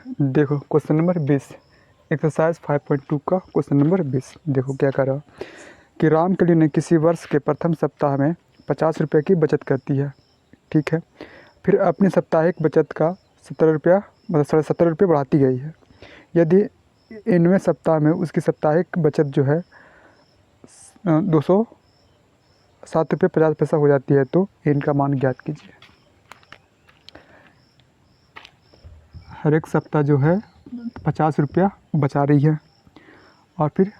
देखो question number 20, exercise 5.2 का question number 20। देखो क्या कर रहा कि रामकली ने किसी वर्ष के प्रथम सप्ताह में 50 रुपये की बचत करती है, ठीक है। फिर अपनी साप्ताहिक बचत का 17 रुपया मतलब 17.5 रुपये बढ़ाती गई है। यदि 9वें सप्ताह में उसकी साप्ताहिक बचत जो है 207 रुपये 50 पैसा हो जाती है तो इनका मान ज्ञात कीजिए। हर एक सप्ताह जो है 50 रुपया बचा रही है और फिर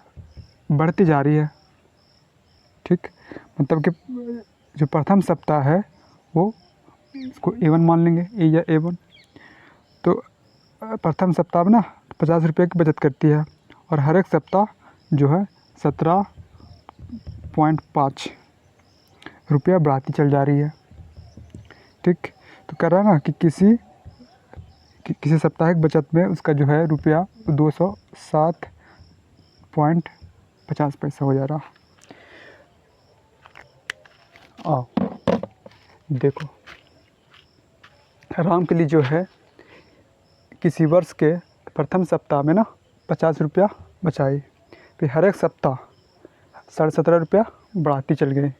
बढ़ती जा रही है, ठीक। मतलब कि जो प्रथम सप्ताह है वो इसको A1 मान लेंगे, ए या A1। तो प्रथम सप्ताह में ना 50 रुपये की बचत करती है और हर एक सप्ताह जो है 17.5 रुपया बढ़ाती चल जा रही है, ठीक। तो कर रहा है ना कि किसी साप्ताहिक बचत में उसका जो है रुपया 207.50 पैसा हो जा रहा। आओ देखो, रामकली जो है किसी वर्ष के प्रथम सप्ताह में ना 50 रुपया बचाई, फिर हर एक सप्ताह 17.5 रुपया बढ़ाती चल गई,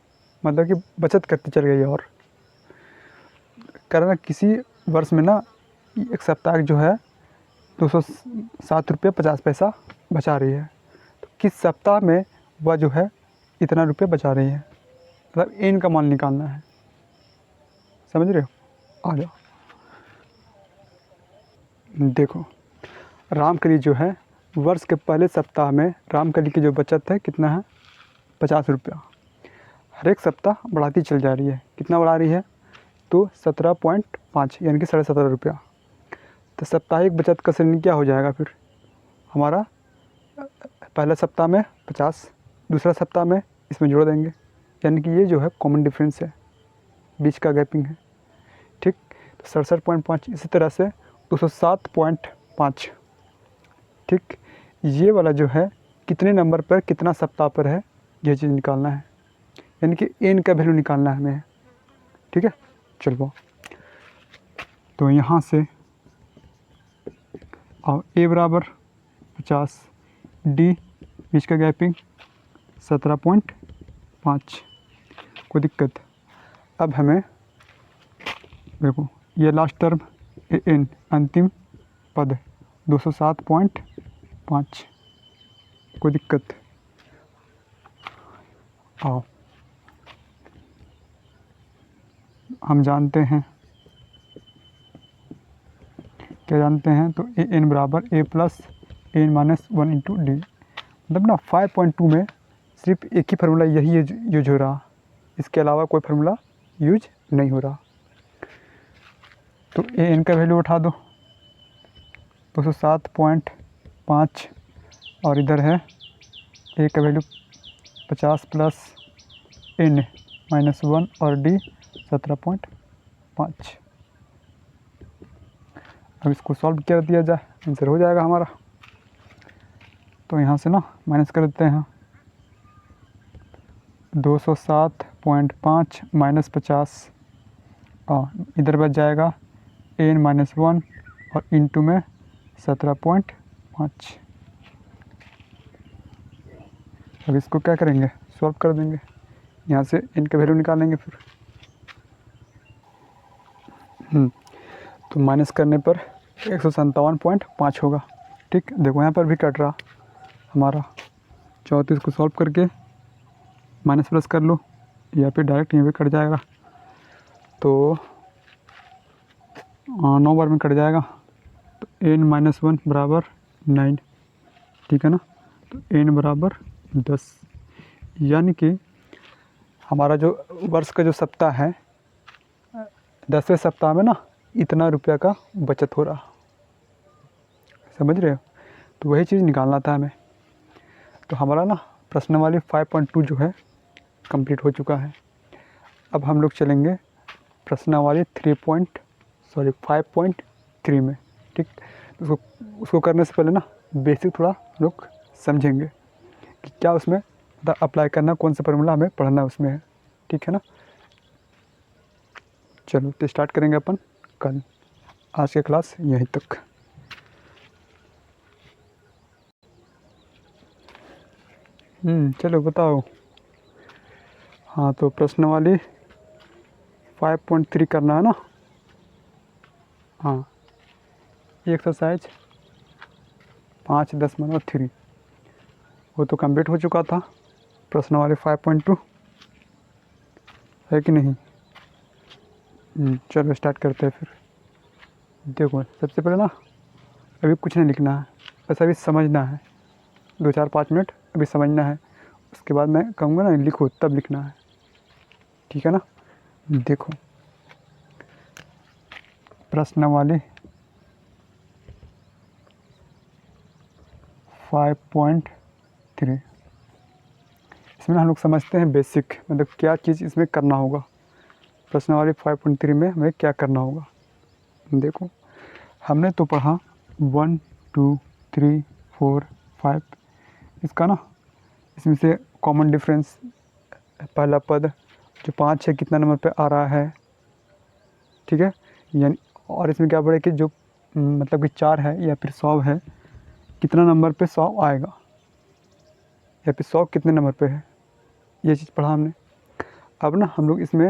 मतलब कि बचत करती चल गई। और करना किसी वर्ष में ना एक सप्ताह जो है 207 रुपये 50 पैसा बचा रही है, तो किस सप्ताह में वह जो है इतना रुपये बचा रही है, मतलब इन का मान निकालना है। समझ रहे हो? आ जाओ। देखो, रामकली जो है वर्ष के पहले सप्ताह में रामकली की जो बचत है कितना है 50 रुपया। हर एक सप्ताह बढ़ाती चल जा रही है। कितना बढ़ा रही है? तो 17.5 यानी कि 17.5 रुपया। तो साप्ताहिक बचत का श्रेणी क्या हो जाएगा फिर हमारा? पहला सप्ताह में 50, दूसरा सप्ताह में इसमें जोड़ देंगे, यानी कि ये जो है कॉमन डिफरेंस है, बीच का गैपिंग है, ठीक। तो 67.5 इसी तरह से 207.5, ठीक। ये वाला जो है कितने नंबर पर कितना सप्ताह पर है ये चीज़ निकालना है, यानी कि एन का वैल्यू निकालना है हमें, ठीक है। चलो तो यहाँ से और ए बराबर 50, डी बीच का गैपिंग 17.5, कोई दिक्कत? अब हमें देखो ये लास्ट टर्म एन अंतिम पद 207.5, कोई दिक्कत? आओ हम जानते हैं, क्या जानते हैं? तो ए एन बराबर a plus N minus 1 into d. मतलब ना 5.2 में सिर्फ एक ही फार्मूला यही यूज हो रहा, इसके अलावा कोई फार्मूला यूज नहीं हो रहा। तो ए एन का वैल्यू उठा दो 207.5 और इधर है ए का वैल्यू 50 प्लस एन माइनस 1 और डी 17.5। अब इसको सॉल्व कर दिया जाए, आंसर हो जाएगा हमारा। तो यहाँ से ना माइनस कर देते हैं 207.5 माइनस 50 और इधर बच जाएगा एन माइनस 1 और इंटू में 17.5। अब इसको क्या करेंगे? सॉल्व कर देंगे, यहाँ से एन का वैल्यू निकालेंगे फिर। तो माइनस करने पर 157.5 होगा, ठीक। देखो यहाँ पर भी कट रहा हमारा, चाहो तो इसको सॉल्व करके माइनस प्लस कर लो या फिर डायरेक्ट यहाँ पे कट जाएगा। तो 9 बार में कट जाएगा, तो एन माइनस 1 बराबर 9, ठीक है ना। तो एन बराबर 10, यानी कि हमारा जो वर्ष का जो सप्ताह है 10वें सप्ताह में ना इतना रुपया का बचत हो रहा। समझ रहे हो? तो वही चीज़ निकालना था हमें। तो हमारा ना प्रश्न वाली 5.2 जो है कंप्लीट हो चुका है। अब हम लोग चलेंगे प्रश्न वाली 5.3 में, ठीक। उसको करने से पहले ना बेसिक थोड़ा लोग समझेंगे कि क्या उसमें अप्लाई करना, कौन सा फार्मूला हमें पढ़ना उसमें है, ठीक है ना। चलो तो स्टार्ट करेंगे अपन कल। आज की क्लास यहीं तक। चलो बताओ। हाँ तो प्रश्न वाली 5.3 करना है ना। हाँ ये एक्सरसाइज 5 10 और 3 वो तो कंप्लीट हो चुका था। प्रश्न वाले 5.2 है कि नहीं। चलो स्टार्ट करते हैं फिर। देखो सबसे पहले ना अभी कुछ नहीं लिखना है, बस अभी समझना है। 2 4 5 मिनट अभी समझना है, उसके बाद मैं कहूँगा ना लिखो तब लिखना है, ठीक है ना। देखो प्रश्न वाले 5.3 इसमें हम लोग समझते हैं बेसिक, मतलब क्या चीज़ इसमें करना होगा। प्रश्न वाले 5.3 में हमें क्या करना होगा। देखो हमने तो पढ़ा 1 2 3 4 5, इसका ना इसमें से कॉमन डिफरेंस पहला पद जो 5 है कितना नंबर पे आ रहा है, ठीक है। यानी और इसमें क्या पड़े कि जो मतलब कि 4 है या फिर 100 है, कितना नंबर पे 100 आएगा, या फिर 100 कितने नंबर पे है, ये चीज़ पढ़ा हमने। अब ना हम लोग इसमें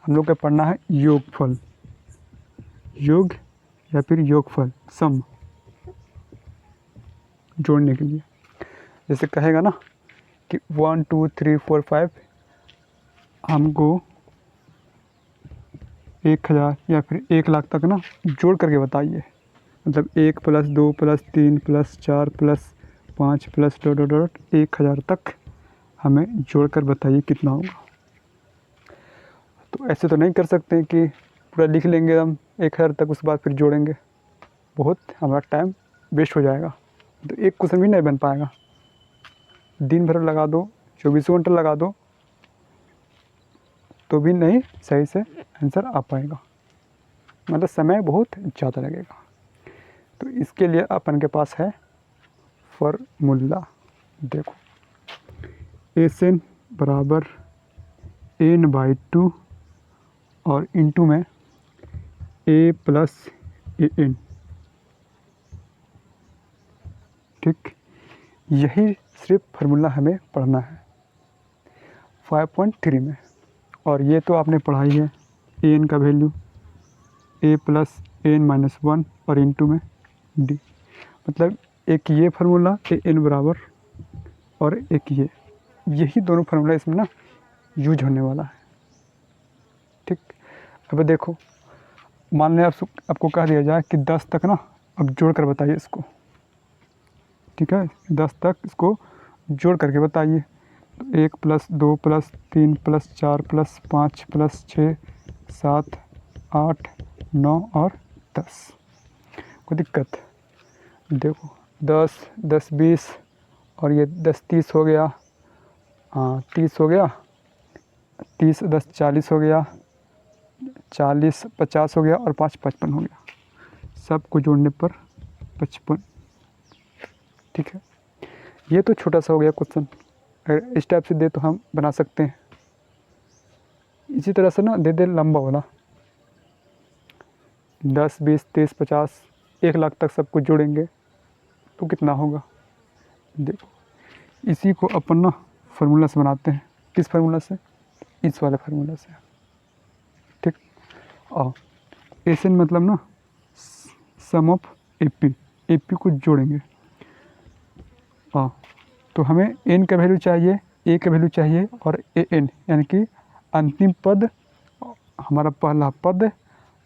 हम लोग का पढ़ना है योगफल, योग या फिर योगफल, सम जोड़ने के लिए। जैसे कहेगा ना कि 1 2 3 4 5 हमको 1000 या फिर 1 लाख तक ना जोड़ करके बताइए। मतलब 1 + 2 + 3 + 4 + 5 + डॉट डॉट डॉट 1000 तक हमें जोड़ कर बताइए कितना होगा। तो ऐसे तो नहीं कर सकते कि पूरा लिख लेंगे हम 1000 तक, उसके बाद फिर जोड़ेंगे, बहुत हमारा टाइम वेस्ट हो जाएगा। तो एक क्वेश्चन भी नहीं बन पाएगा। दिन भर लगा दो, 24 घंटे लगा दो, तो भी नहीं सही से आंसर आ पाएगा, मतलब समय बहुत ज़्यादा लगेगा। तो इसके लिए अपन के पास है फॉर्मूला। देखो SN बराबर n/2 और इंटू में A + AN, ठीक। यही सिर्फ फार्मूला हमें पढ़ना है 5.3 में। और ये तो आपने पढ़ा ही है, AN का वैल्यू A + AN - 1 और इंटू में D। मतलब एक ये फार्मूला AN बराबर और एक ये, यही दोनों फार्मूला इसमें ना यूज होने वाला है, ठीक। अब देखो मान लें आपको कह दिया जाए कि 10 तक ना अब जोड़ कर बताइए इसको, ठीक है। 10 तक इसको जोड़ करके बताइए। तो 1 + 2 + 3 + 4 + 5 + 6 7 8 9 और 10। कोई दिक्कत। देखो 10 10 20 और ये 10 30 हो गया, हाँ 30 हो गया, 30 10 40 हो गया, 40 50 हो गया और 5 55 हो गया। सबको जोड़ने पर 55, ठीक है। ये तो छोटा सा हो गया क्वेश्चन, अगर इस टाइप से दे तो हम बना सकते हैं। इसी तरह से ना दे दे लंबा वाला 10 20 30 50 1 लाख तक सबको जोड़ेंगे तो कितना होगा। देखो इसी को अपन ना फार्मूला से बनाते हैं। किस फार्मूला से, इस वाले फार्मूला से, ठीक। और एसएन मतलब ना सम ऑफ एपी को जोड़ेंगे। हाँ तो हमें एन का वैल्यू चाहिए, ए का वैल्यू चाहिए और ए एन यानी कि अंतिम पद, हमारा पहला पद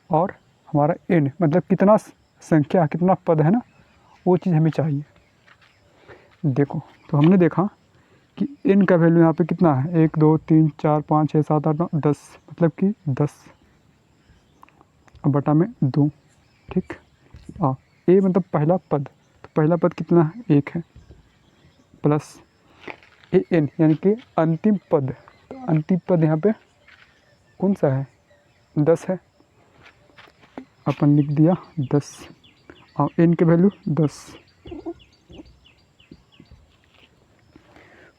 और हमारा एन, मतलब कितना संख्या कितना पद है ना, वो चीज़ हमें चाहिए। देखो तो हमने देखा कि एन का वैल्यू यहाँ पे कितना है, 1 2 3 4 5 6 7 8 9 10, मतलब कि 10 बटा में 2, ठीक। ए मतलब पहला पद, तो पहला पद कितना है 1 है, प्लस ए एन यानी कि अंतिम पद। तो अंतिम पद यहाँ पे कौन सा है, 10 है, अपन लिख दिया 10 और एन के वैल्यू 10।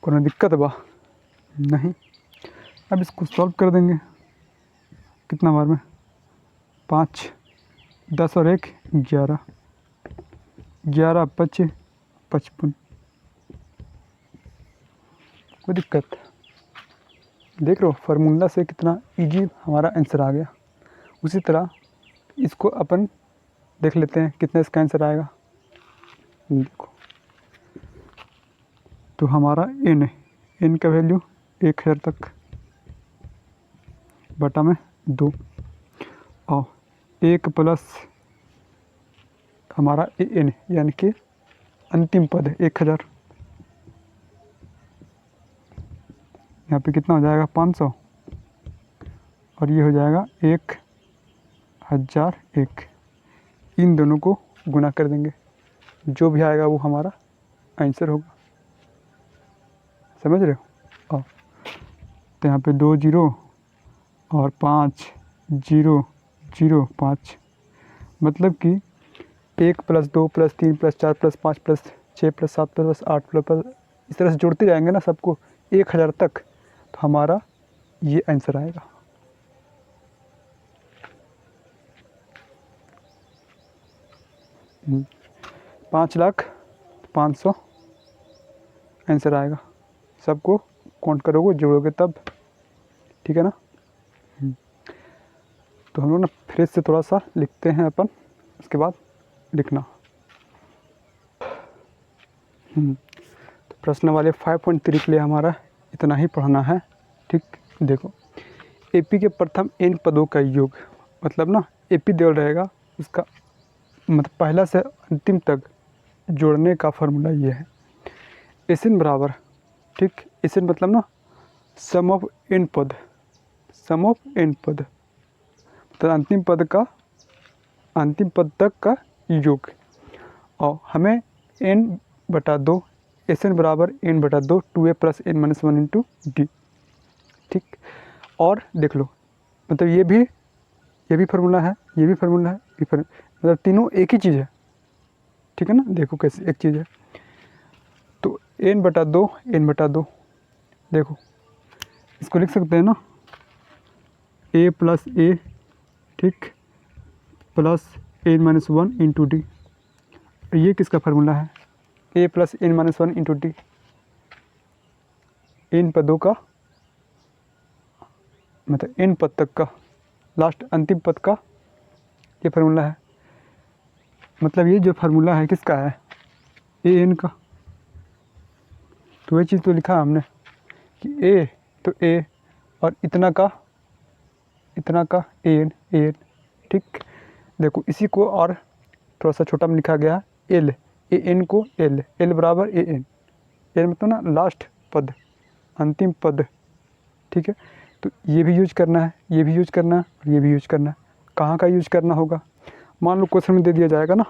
कोई दिक्कत बा नहीं। अब इसको सॉल्व कर देंगे, कितना बार में 5 10 और 1 11, 11 5 55, कोई दिक्कत? देख रहे हो फार्मूला से कितना इजी हमारा आंसर आ गया। उसी तरह इसको अपन देख लेते हैं कितना इसका आंसर आएगा। देखो तो हमारा n है, n का वैल्यू 1000 तक बटा में 2 और 1 प्लस हमारा n यानी कि अंतिम पद है 1000। यहाँ पे कितना हो जाएगा 500 और ये हो जाएगा 1001। इन दोनों को गुना कर देंगे, जो भी आएगा वो हमारा आंसर होगा। समझ रहे हो? तो यहाँ पे 2 0 और 5 0 0 5, मतलब कि 1 plus 2 plus 3 plus 4 plus 5 plus 6 plus 7 plus 8 plus इस तरह से जोड़ते जाएंगे ना सबको 1000 तक, तो हमारा ये आंसर आएगा। हम्म, 5,00,500 आंसर आएगा। सबको काउंट करोगे जोड़ोगे तब, ठीक है ना? तो हम लोग ना फिर से थोड़ा सा लिखते हैं अपन, उसके बाद लिखना। तो प्रश्न वाले 5.3 के लिए हमारा इतना ही पढ़ना है। ठीक, देखो एपी के प्रथम n पदों का योग, मतलब ना एपी देवल रहेगा, उसका मतलब पहला से अंतिम तक जोड़ने का फार्मूला ये है। एसएन बराबर, ठीक, एसएन मतलब ना सम ऑफ n पद, सम ऑफ n पद तो अंतिम पद तक का योग, और हमें n/2 एस एन बराबर n/2 2a plus n minus 1 into D. ठीक, और देख लो मतलब ये भी फार्मूला है, ये भी फार्मूला है, मतलब तीनों एक ही चीज़ है। ठीक है ना? देखो कैसे एक चीज़ है। तो n/2 देखो इसको लिख सकते हैं ना a प्लस ए, ठीक, plus n minus 1 into d. ये किसका फार्मूला है? a plus n minus 1 into d, इन पदों का मतलब n पद तक का लास्ट अंतिम पद का ये फार्मूला है। मतलब ये जो फार्मूला है किसका है? an का। तो ये चीज़ तो लिखा हमने कि a तो a और इतना का an। ठीक, देखो इसी को और थोड़ा सा छोटा में लिखा गया l, an को l बराबर an मतलब ना लास्ट पद, अंतिम पद। ठीक है, तो ये भी यूज करना है, ये भी यूज करना है और ये भी यूज करना है। कहाँ का यूज करना होगा? मान लो क्वेश्चन में दे दिया जाएगा ना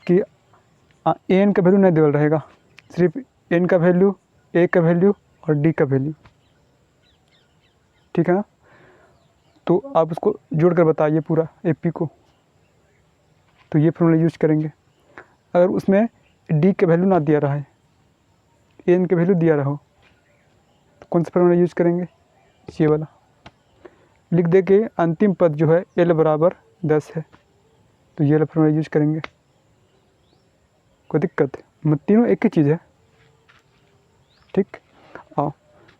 कि an का वैल्यू नहीं देवल रहेगा, सिर्फ n का वैल्यू, a का वैल्यू और d का वैल्यू। ठीक है ना? तो आप उसको जोड़ कर बताइए पूरा एपी को, तो ये फॉर्मूला यूज करेंगे। अगर उसमें d का वैल्यू ना दिया रहा है, n का वैल्यू दिया रहा हो, तो कौन सा फॉर्मूला यूज करेंगे? ये वाला लिख दे के अंतिम पद जो है l बराबर 10 है, तो ये वाला फॉर्मूला यूज करेंगे। कोई दिक्कत? मतलब तीनों एक ही चीज़ है। ठीक, आओ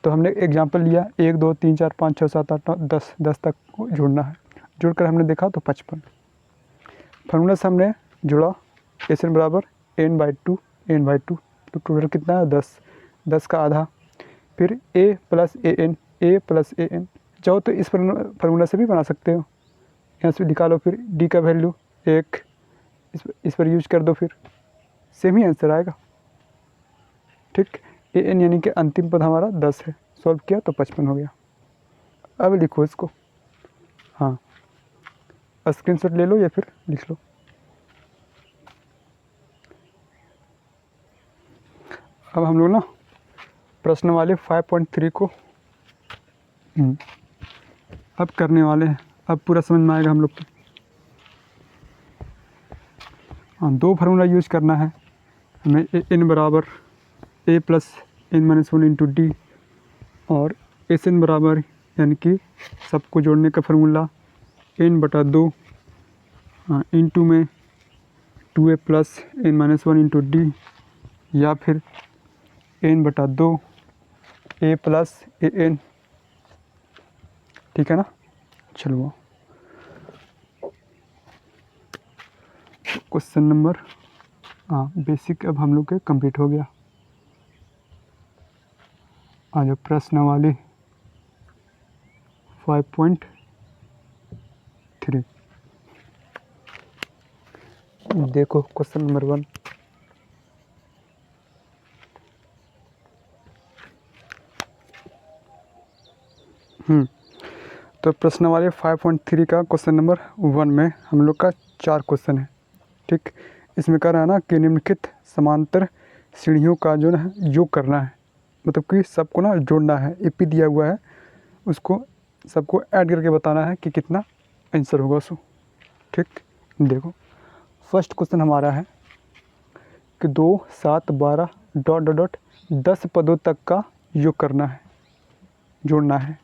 तो हमने एग्जांपल लिया 1 2 3 4 5 6 7 8 9 10 तक को जोड़ना है। जोड़कर हमने देखा तो 55। फार्मूला से हमने जोड़ा एस एन बराबर n/2 तो टोटल कितना है 10 का आधा। फिर a प्लस ए एन चाहो तो इस फार्मूला से भी बना सकते हो, यहाँ से निकालो। फिर d का वैल्यू 1 इस पर यूज कर दो, फिर सेम ही आंसर आएगा। ठीक, an यानी कि अंतिम पद हमारा 10 है, सॉल्व किया तो 55 हो गया। अब लिखो इसको, हाँ स्क्रीनशॉट ले लो या फिर लिख लो। अब हम लोग ना प्रश्न वाले 5.3 को अब करने वाले हैं। अब पूरा समझ में आएगा हम लोग को। हाँ, 2 फार्मूला यूज करना है हमें, n बराबर a plus n minus 1 into D, और एस एन बराबर यानी कि सबको जोड़ने का फार्मूला n/2 इंटू में 2a plus n minus 1 into D, या फिर n/2 A plus A N, ठीक है ना। चलो क्वेश्चन नंबर, हाँ बेसिक अब हम लोग के कंप्लीट हो गया। आ जाओ प्रश्न वाली 5.3, देखो क्वेश्चन नंबर 1। तो प्रश्न वाले 5.3 का क्वेश्चन नंबर 1 में हम लोग का 4 क्वेश्चन है, ठीक। इसमें कह रहा है ना कि निम्नलिखित समांतर सीढ़ियों का जो है योग करना है, मतलब कि सबको ना जोड़ना है। एपी दिया हुआ है, उसको सबको ऐड करके बताना है कि कितना आंसर होगा उसको, ठीक। देखो फर्स्ट क्वेश्चन हमारा है कि 2, 7, 12 डॉट डॉट डॉट 10 पदों तक का योग करना है, जोड़ना है,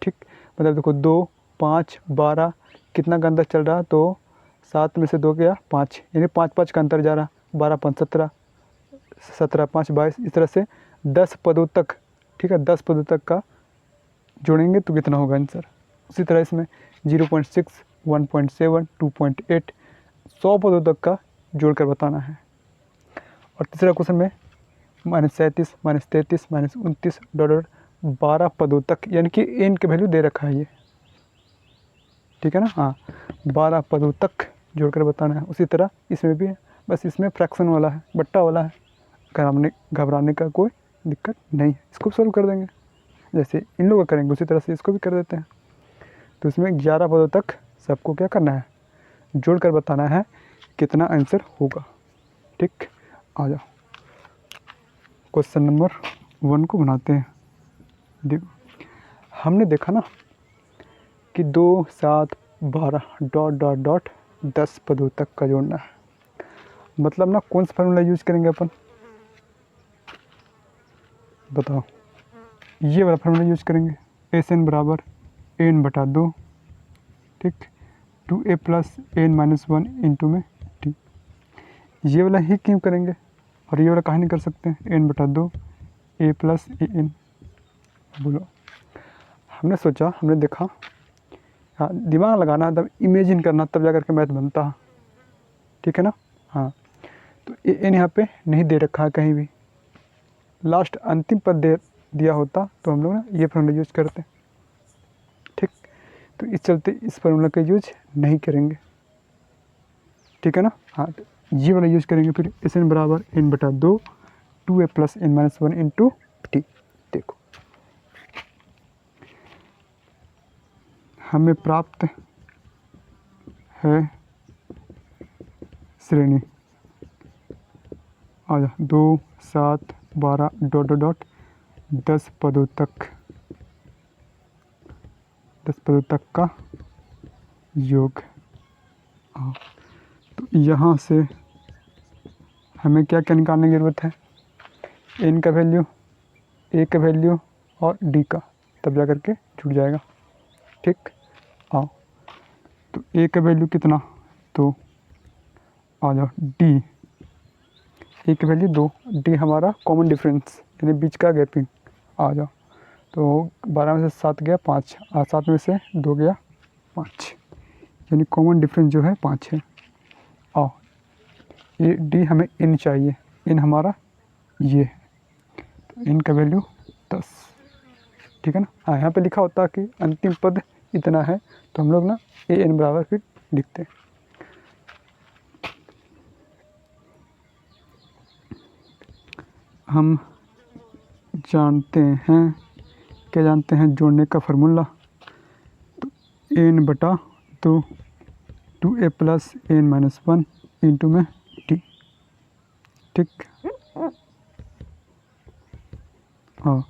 ठीक। मतलब देखो 2, 5, 12 कितना का अंतर चल रहा, तो 7 में से 2 गया 5, यानी 5 का अंतर जा रहा। 12 5 17, 17 5 22, इस तरह से 10 पदों तक, ठीक है। 10 पदों तक का जोड़ेंगे तो कितना होगा आंसर। उसी तरह इसमें 0.6, 1.7, 2.8, 100 पदों तक का जोड़कर बताना है। और तीसरा क्वेश्चन में -37, -33, -29 डॉट डॉट 12 पदों तक, यानी कि एन की वैल्यू दे रखा है ये, ठीक है ना। हाँ 12 पदों तक जोड़कर बताना है। उसी तरह इसमें भी, बस इसमें फ्रैक्शन वाला है, बट्टा वाला है, घबराने का कोई दिक्कत नहीं है, इसको सॉल्व कर देंगे। जैसे इन लोगों का करेंगे उसी तरह से इसको भी कर देते हैं। तो इसमें 11 पदों तक सबको क्या करना है, जोड़कर बताना है कितना आंसर होगा, ठीक। आ जाओ क्वेश्चन नंबर 1 को बनाते हैं। देखो हमने देखा ना कि 2, 7, 12 डॉट डॉट डॉट 10 पदों तक का जोड़ना है, मतलब ना कौन सा फार्मूला यूज करेंगे अपन, बताओ। ये वाला फार्मूला यूज करेंगे, एस एन बराबर एन बटा 2, ठीक, 2a plus N minus 1 into में टी। ये वाला ही क्यों करेंगे, और ये वाला कहाँ नहीं कर सकते हैं, एन बटा 2 ए प्लस ए एन। बोलो, हमने सोचा, हमने देखा, हाँ दिमाग लगाना, तब इमेजिन करना, तब जा करके मैथ बनता है, ठीक है ना। हाँ तो ए एन यहाँ पे नहीं दे रखा है कहीं भी, लास्ट अंतिम पद दे दिया होता तो हम लोग ना ये फार्मूला यूज करते, ठीक। तो इस चलते इस फार्मूला का यूज नहीं करेंगे, ठीक है ना। हाँ तो ये वाला यूज करेंगे फिर, एस एन बराबर एन बटा 2 2a plus N minus 1 into T. देखो हमें प्राप्त है श्रेणी, आ जा 2, 7, 12 डॉट डॉट डॉट 10 पदों तक, 10 पदों तक का योग। हाँ तो यहाँ से हमें क्या क्या निकालने की ज़रूरत है, एन का वैल्यू, ए का वैल्यू और डी का, तब जा करके जुड़ जाएगा, ठीक। आओ तो ए का वैल्यू कितना, तो आ जाओ डी, ए की वैल्यू 2, डी हमारा कॉमन डिफरेंस यानी बीच का गैपिंग, आ जाओ। तो 12 में से 7 गया 5, और 7 में से 2 गया 5, यानी कॉमन डिफरेंस जो है 5 है। आओ ये डी हमें इन चाहिए, इन हमारा ये, तो इन का वैल्यू 10, ठीक है ना। हाँ यहाँ पे लिखा होता कि अंतिम पद इतना है, तो हम लोग ना ए एन बराबर फिर लिखते हैं। हम जानते हैं, क्या जानते हैं, जोड़ने का फार्मूला, तो एन बटा 2 2a plus N minus 1 into में टी, ठीक। हाँ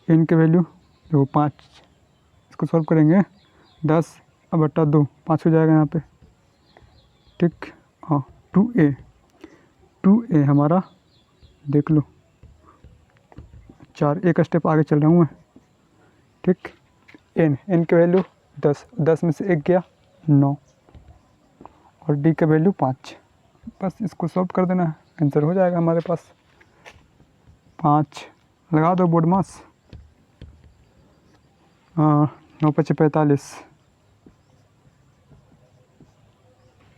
एन के वैल्यू देखो 5, इसको सॉल्व करेंगे 10 अब बटा 2, 5 हो जाएगा यहाँ पे, ठीक। हाँ 2a हमारा देख लो 4, एक स्टेप आगे चल रहा हूँ मैं, ठीक। एन के वैल्यू 10, 10 में से 1 गया 9, और डी का वैल्यू 5, बस इसको सॉल्व कर देना है, आंसर हो जाएगा हमारे पास। 5 लगा दो बोर्ड मास। हाँ 9 × 45।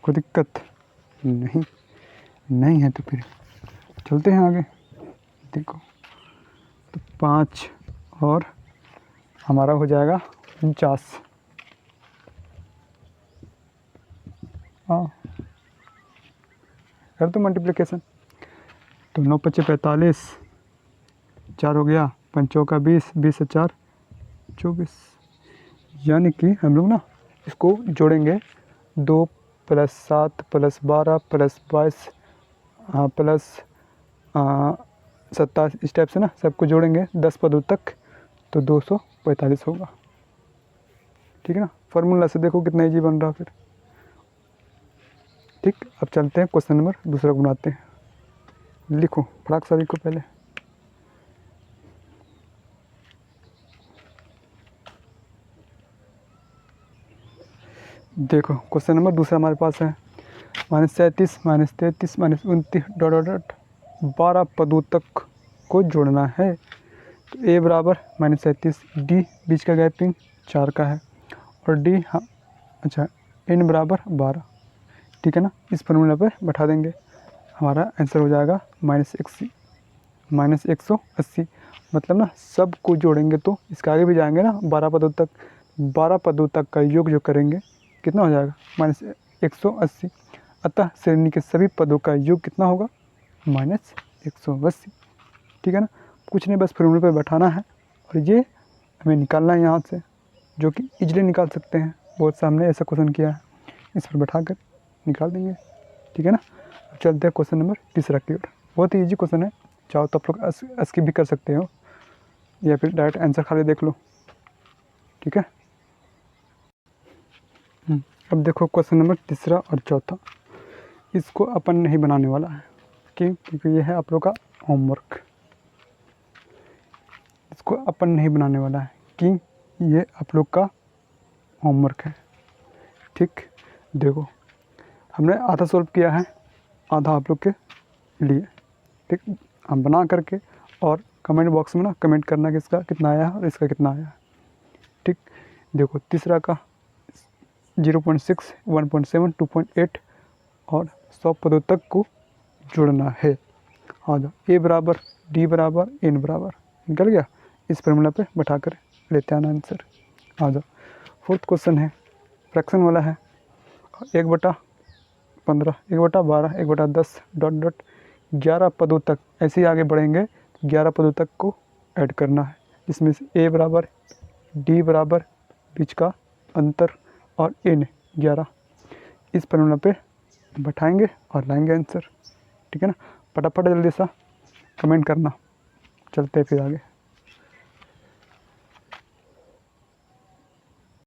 कोई दिक्कत नहीं, नहीं है तो फिर चलते हैं आगे। देखो तो 5 और हमारा हो जाएगा 49। हाँ कर दो मल्टीप्लिकेशन। तो 9 × 45, 4 हो गया, 5 चौका 20, 20 से 4 24। यानी कि हम लोग ना इसको जोड़ेंगे 2 + 7 + 12 + 22 प्लस 27, इस टाइप से ना सबको जोड़ेंगे 10 पदों तक, तो 245 होगा। ठीक है ना, फार्मूला से देखो कितना ईजी बन रहा फिर। ठीक, अब चलते हैं क्वेश्चन नंबर दूसरा बनाते हैं। लिखो फटाक से लिखो पहले। देखो क्वेश्चन नंबर दूसरा हमारे पास है -37 -33 -29 ... 12 पदों तक को जोड़ना है। तो a बराबर -37, d बीच का गैपिंग 4 का है और d अच्छा n बराबर 12। ठीक है ना, इस फॉर्मूला पे बैठा देंगे, हमारा आंसर हो जाएगा -180। मतलब ना सब को जोड़ेंगे तो इसके आगे भी जाएंगे ना 12 पदों तक, 12 पदों तक का योग जो करेंगे कितना हो जाएगा -180। अतः श्रेणी के सभी पदों का योग कितना होगा -180। ठीक है ना, कुछ नहीं बस फॉर्मूले पे बैठाना है और ये हमें निकालना है यहाँ से, जो कि इजली निकाल सकते हैं। बहुत सामने ऐसा क्वेश्चन किया है, इस पर बैठा कर निकाल देंगे। ठीक है ना, अब चलते हैं क्वेश्चन नंबर तीसरा की ओर। बहुत ही ईजी क्वेश्चन है, चाहो तो आप लोग स्किप भी कर सकते हो या फिर डायरेक्ट आंसर खाली देख लो। ठीक है, अब देखो क्वेश्चन नंबर तीसरा और चौथा, इसको अपन नहीं बनाने वाला है क्योंकि ये है आप लोग का होमवर्क। इसको अपन नहीं बनाने वाला है कि ये आप लोग का होमवर्क है। ठीक, देखो हमने आधा सॉल्व किया है, आधा आप लोग के लिए। ठीक, हम बना करके और कमेंट बॉक्स में ना कमेंट करना कि इसका कितना आया और इसका कितना आया। ठीक, देखो तीसरा का 0.6, 1.7, 2.8 और 100 पदों तक को जोड़ना है। आ जाओ, a बराबर d बराबर n बराबर निकल गया, इस फॉर्मूला पे बैठा कर लेते हैं आंसर। आ जाओ, फोर्थ क्वेश्चन है, फ्रैक्शन वाला है। 1/15, 1/12, 1/10 ... 11 पदों तक ऐसे ही आगे बढ़ेंगे, 11 पदों तक को ऐड करना है, जिसमें से a बराबर d बराबर बीच का अंतर और n 11, इस फॉर्मूला पे बैठाएंगे और लाएंगे आंसर। ठीक है ना, फटाफट जल्दी सा कमेंट करना, चलते हैं फिर आगे।